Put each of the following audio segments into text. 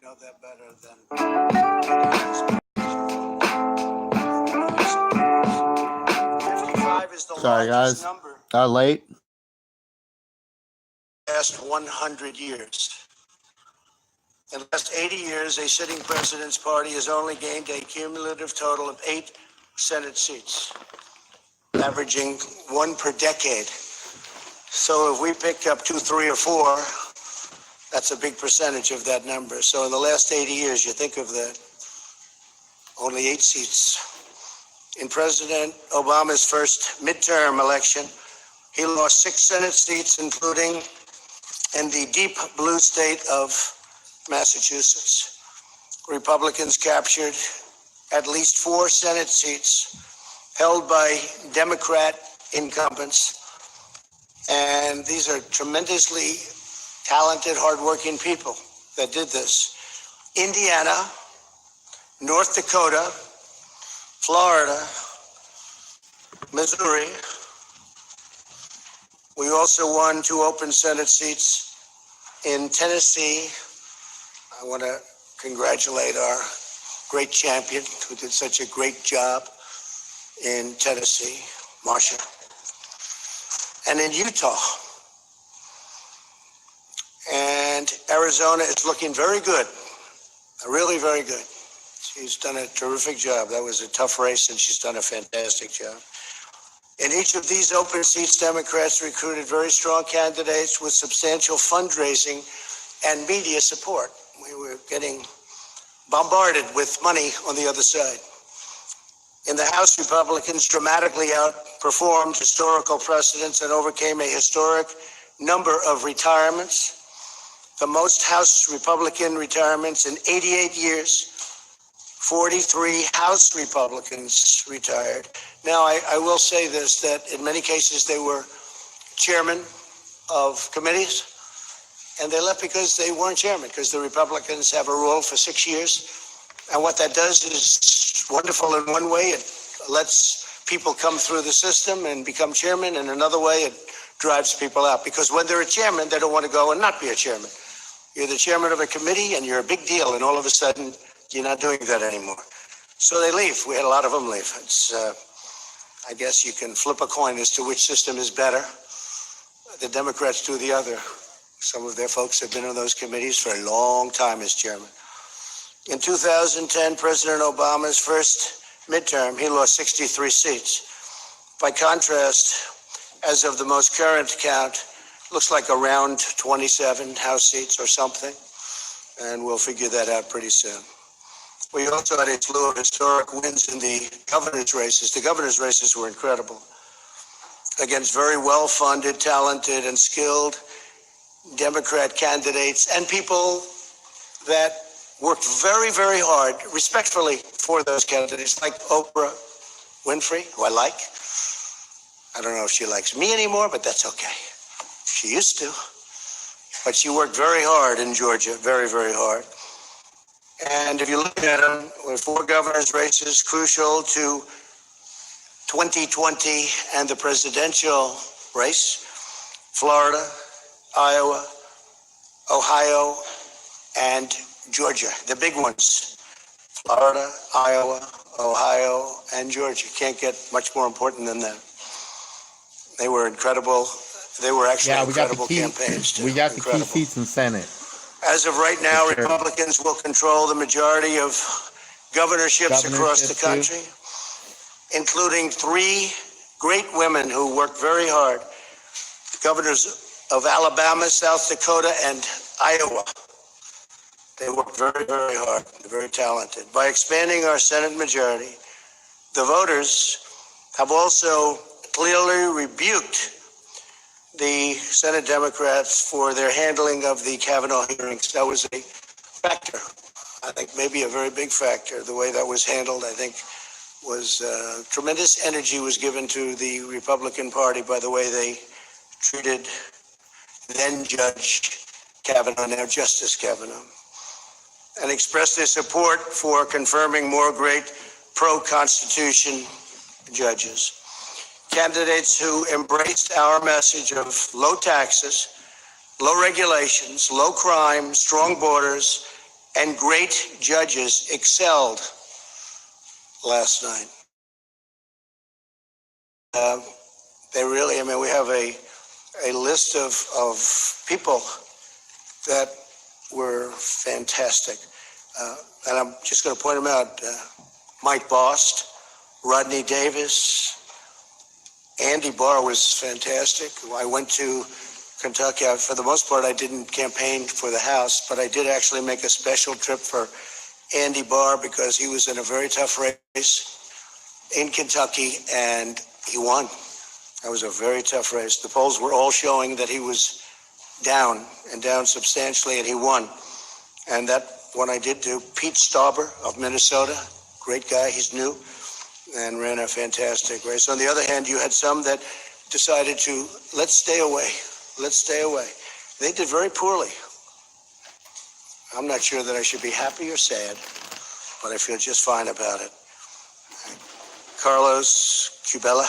know that better than. Sorry, guys. Late. Last 100 years. In the last 80 years, a sitting president's party has only gained a cumulative total of 8 Senate seats, averaging 1 per decade. So if we picked up 2, 3, or 4, that's a big percentage of that number. So in the last 80 years, you think of that, only 8 seats. In President Obama's first midterm election, he lost 6 Senate seats, including in the deep blue state of Massachusetts. Republicans captured at least 4 Senate seats held by Democrat incumbents. And these are tremendously talented, hardworking people that did this. Indiana, North Dakota, Florida, Missouri. We also won 2 open Senate seats in Tennessee. I want to congratulate our great champion who did such a great job in Tennessee, Marcia. And in Utah. And Arizona is looking very good, really very good. She's done a terrific job. That was a tough race, and she's done a fantastic job. In each of these open seats, Democrats recruited very strong candidates with substantial fundraising and media support. We were getting bombarded with money on the other side. In the House, Republicans dramatically outperformed historical precedents and overcame a historic number of retirements. The most House Republican retirements in 88 years. 43 House Republicans retired. Now, I will say this, that in many cases they were chairmen of committees, and they left because they weren't chairman, because the Republicans have a rule for 6 years. And what that does is wonderful in one way. It lets people come through the system and become chairman. In another way, it drives people out, because when they're a chairman, they don't want to go and not be a chairman. You're the chairman of a committee and you're a big deal, and all of a sudden you're not doing that anymore. So they leave. We had a lot of them leave. It's, I guess you can flip a coin as to which system is better. The Democrats do the other. Some of their folks have been on those committees for a long time as chairman. In 2010, President Obama's first midterm, he lost 63 seats. By contrast, as of the most current count, looks like around 27 House seats or something, and we'll figure that out pretty soon. We also had a slew of historic wins in the governor's races. The governor's races were incredible, against very well-funded, talented, and skilled Democrat candidates and people that worked very, very hard, respectfully, for those candidates, like Oprah Winfrey, who I like. I don't know if she likes me anymore, but that's okay. She used to. But she worked very hard in Georgia, very, very hard. And if you look at them, with 4 governor's races crucial to 2020 and the presidential race, Florida, Iowa, Ohio, and Georgia, the big ones. Florida, Iowa, Ohio, and Georgia. Can't get much more important than that. They were incredible. They were actually incredible campaigns, too. We got the key seats in Senate. As of right now, Republicans will control the majority of governorships across the country, including 3 great women who worked very hard. Governors of Alabama, South Dakota, and Iowa. They worked very, very hard. They're very talented. By expanding our Senate majority, the voters have also clearly rebuked the Senate Democrats for their handling of the Kavanaugh hearings. That was a factor. I think maybe a very big factor. The way that was handled, I think, was tremendous energy was given to the Republican Party by the way they treated then Judge Kavanaugh, now Justice Kavanaugh, and expressed their support for confirming more great pro-Constitution judges. Candidates who embraced our message of low taxes, low regulations, low crime, strong borders, and great judges excelled last night. They really, I mean, we have a list of people that were fantastic. And I'm just going to point them out. Mike Bost, Rodney Davis, Andy Barr was fantastic. I went to Kentucky. For the most part, I didn't campaign for the House, but I did actually make a special trip for Andy Barr because he was in a very tough race in Kentucky, and he won. That was a very tough race. The polls were all showing that he was down substantially, and he won. And that one I did do. Pete Stauber of Minnesota, great guy, he's new, and ran a fantastic race. On the other hand, you had some that decided to, let's stay away. They did very poorly. I'm not sure that I should be happy or sad, but I feel just fine about it. Carlos Cubella,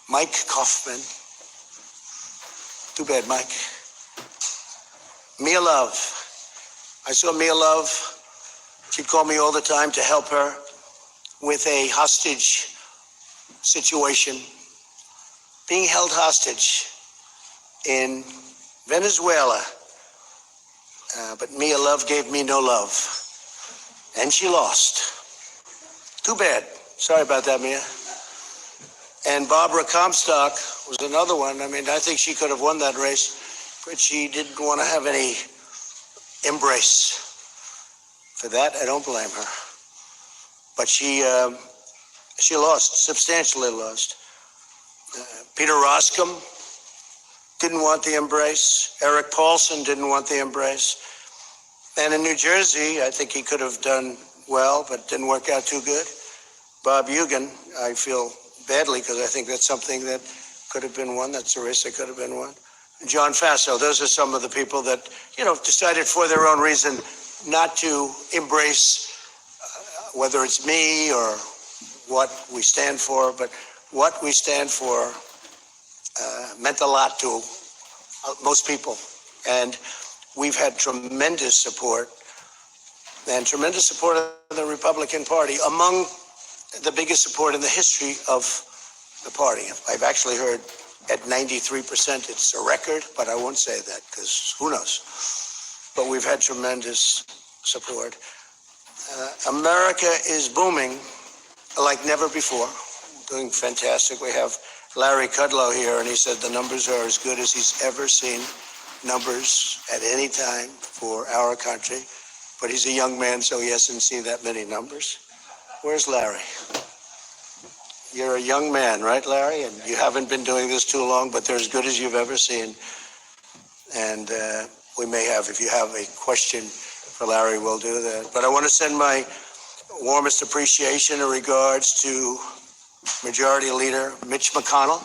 Mike Kaufman. Too bad, Mike. Mia Love. I saw Mia Love. She'd call me all the time to help her with a hostage situation. Being held hostage in Venezuela. But Mia Love gave me no love. And she lost. Too bad. Sorry about that, Mia. And Barbara Comstock was another one. I mean, I think she could have won that race, but she didn't want to have any embrace. For that, I don't blame her. But she lost, substantially lost. Peter Roscom didn't want the embrace. Eric Paulson didn't want the embrace. And in New Jersey, I think he could have done well, but didn't work out too good. Bob Eugen, I feel badly because I think that's something that could have been won. That's a race that could have been won. And John Faso, those are some of the people that, decided for their own reason not to embrace whether it's me or what we stand for, but what we stand for meant a lot to most people. And we've had tremendous support of the Republican Party, among the biggest support in the history of the party. I've actually heard at 93% it's a record, but I won't say that because who knows. But we've had tremendous support. America is booming like never before, doing fantastic. We have Larry Kudlow here, and he said the numbers are as good as he's ever seen numbers at any time for our country. But he's a young man, so he hasn't seen that many numbers. Where's Larry? You're a young man, right, Larry? And you haven't been doing this too long, but they're as good as you've ever seen. And we may have, if you have a question for Larry, we'll do that. But I want to send my warmest appreciation and regards to Majority Leader Mitch McConnell.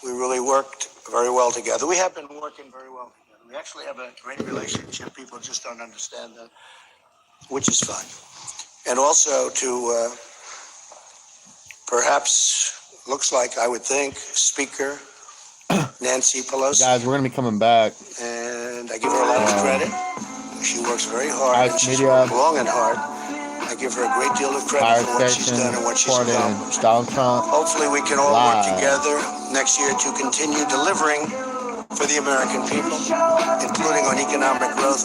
We really worked very well together. We have been working very well together. We actually have a great relationship. People just don't understand that, which is fine. And also to perhaps, looks like, I would think, Speaker Nancy Pelosi. Guys, we're going to be coming back. And I give her a lot of credit. She works very hard, and she's worked long and hard. I give her a great deal of credit for what she's done and what she's accomplished. Donald Trump. Hopefully we can all work together next year to continue delivering for the American people, including on economic growth.